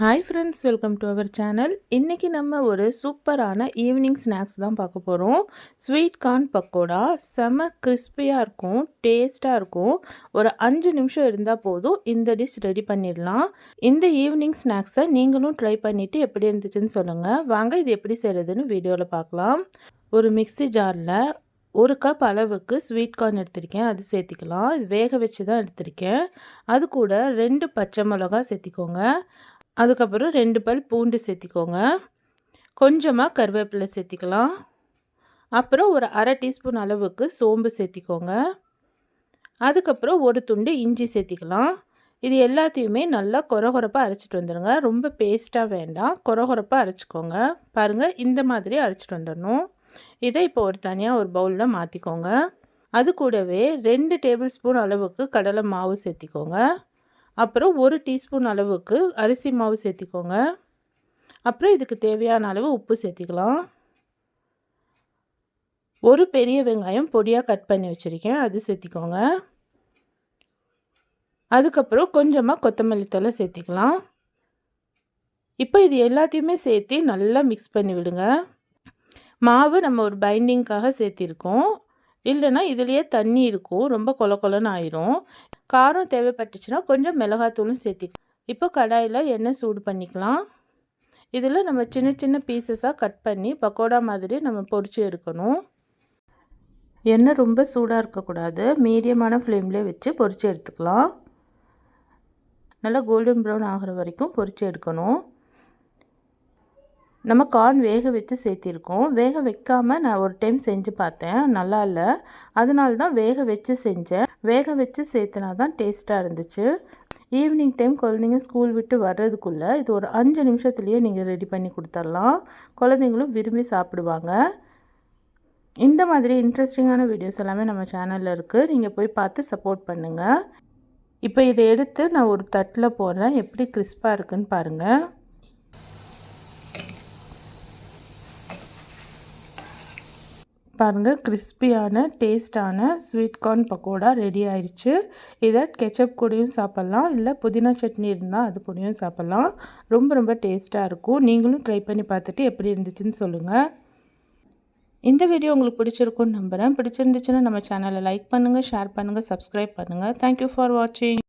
Hi friends, welcome to our channel. இன்றைக்கி நம்ம ஒரு சூப்பரான ஈவினிங் ஸ்நாக்ஸ் தான் பார்க்க போகிறோம். ஸ்வீட் கார்ன் பக்கோடா செம கிறிஸ்பியாக இருக்கும், டேஸ்ட்டாக இருக்கும். ஒரு 5 நிமிஷம் இருந்தால் போதும் இந்த டிஷ் ரெடி பண்ணிடலாம். இந்த ஈவினிங் ஸ்நாக்ஸை நீங்களும் ட்ரை பண்ணிவிட்டு எப்படி இருந்துச்சுன்னு சொல்லுங்கள். வாங்க இது எப்படி செய்கிறதுன்னு வீடியோவில் பார்க்கலாம். ஒரு மிக்ஸி ஜாரில் 1 கப் அளவுக்கு ஸ்வீட் கார்ன் எடுத்திருக்கேன், அது சேர்த்திக்கலாம். இது வேக வச்சு தான் எடுத்திருக்கேன். அது கூட 2 பச்சை மிளகா சேர்த்திக்கோங்க. அதுக்கப்புறம் 2 பல் பூண்டு சேர்த்திக்கோங்க. கொஞ்சமாக கருவேப்பிலை சேர்த்திக்கலாம். அப்புறம் ஒரு அரை டீஸ்பூன் அளவுக்கு சோம்பு சேர்த்திக்கோங்க. அதுக்கப்புறம் ஒரு துண்டு இஞ்சி சேர்த்திக்கலாம். இது எல்லாத்தையுமே நல்லா கொரகொரப்பாக அரைச்சிட்டு வந்துடுங்க. ரொம்ப பேஸ்ட்டாக வேண்டாம், கொரகொரப்பாக அரைச்சிக்கோங்க. பாருங்கள், இந்த மாதிரி அரைச்சிட்டு வந்துடணும். இதை இப்போ தனியாக ஒரு பவுலில் மாற்றிக்கோங்க. அது கூடவே 2 டேபிள் ஸ்பூன் அளவுக்கு கடலை மாவு சேர்த்திக்கோங்க. அப்புறம் 1 டீஸ்பூன் அளவுக்கு அரிசி மாவு சேர்த்திக்கோங்க. அப்புறம் இதுக்கு தேவையான அளவு உப்பு சேர்த்திக்கலாம். ஒரு பெரிய வெங்காயம் பொடியாக கட் பண்ணி வச்சுருக்கேன், அது சேர்த்திக்கோங்க. அதுக்கப்புறம் கொஞ்சமாக கொத்தமல்லி தழை சேர்த்திக்கலாம். இப்போ இது எல்லாத்தையுமே சேர்த்து நல்லா மிக்ஸ் பண்ணி விடுங்க. மாவு நம்ம ஒரு பைண்டிங்காக சேர்த்திருக்கோம், இல்லைன்னா இதுலேயே தண்ணி இருக்கும், ரொம்ப கொல கொலன்னு ஆயிரும். காரம் தேவைப்பட்டுச்சுன்னா கொஞ்சம் மிளகாத்தூளும் சேர்த்திக்கலாம். இப்போ கடாயில் எண்ணெய் சூடு பண்ணிக்கலாம். இதில் நம்ம சின்ன சின்ன பீசஸாக கட் பண்ணி பக்கோடா மாதிரி நம்ம பொரிச்சு எடுக்கணும். எண்ணெய் ரொம்ப சூடாக இருக்கக்கூடாது, மீடியமான ஃப்ளேம்லேயே வச்சு பொரிச்சு எடுத்துக்கலாம். நல்லா கோல்டன் ப்ரௌன் ஆகிற வரைக்கும் பொரிச்சு எடுக்கணும். நம்ம கார்ன் வேக வச்சு சேர்த்திருக்கோம். வேக வைக்காமல் நான் ஒரு டைம் செஞ்சு பார்த்தேன், நல்லா இல்லை. அதனால தான் வேக வச்சு செஞ்சேன். வேக வச்சு சேர்த்துனா தான் டேஸ்ட்டாக இருந்துச்சு. ஈவினிங் டைம் குழந்தைங்க ஸ்கூல் விட்டு வர்றதுக்குள்ளே இது ஒரு 5 நிமிஷத்துலேயே நீங்கள் ரெடி பண்ணி கொடுத்துடலாம். குழந்தைங்களும் விரும்பி சாப்பிடுவாங்க. இந்த மாதிரி இன்ட்ரெஸ்டிங்கான வீடியோஸ் எல்லாமே நம்ம சேனலில் இருக்குது, நீங்கள் போய் பார்த்து சப்போர்ட் பண்ணுங்கள். இப்போ இதை எடுத்து நான் ஒரு தட்டில் போடுறேன், எப்படி கிறிஸ்பாக இருக்குன்னு பாருங்கள். பாருங்கள், கிறிஸ்பியான டேஸ்டான ஸ்வீட் கார்ன் பக்கோடா ரெடி ஆயிடுச்சு. இதை கெச்சப் கூடயும் சாப்பிட்லாம், இல்லை புதினா சட்னி இருந்தால் அது கூடயும் சாப்பிட்லாம். ரொம்ப ரொம்ப டேஸ்ட்டாக இருக்கும். நீங்களும் ட்ரை பண்ணி பார்த்துட்டு எப்படி இருந்துச்சுன்னு சொல்லுங்கள். இந்த வீடியோ உங்களுக்கு பிடிச்சிருக்குன்னு நம்புகிறேன். பிடிச்சிருந்துச்சுன்னா நம்ம சேனலை லைக் பண்ணுங்கள், ஷேர் பண்ணுங்கள், சப்ஸ்கிரைப் பண்ணுங்கள். தேங்க்யூ ஃபார் வாட்சிங்.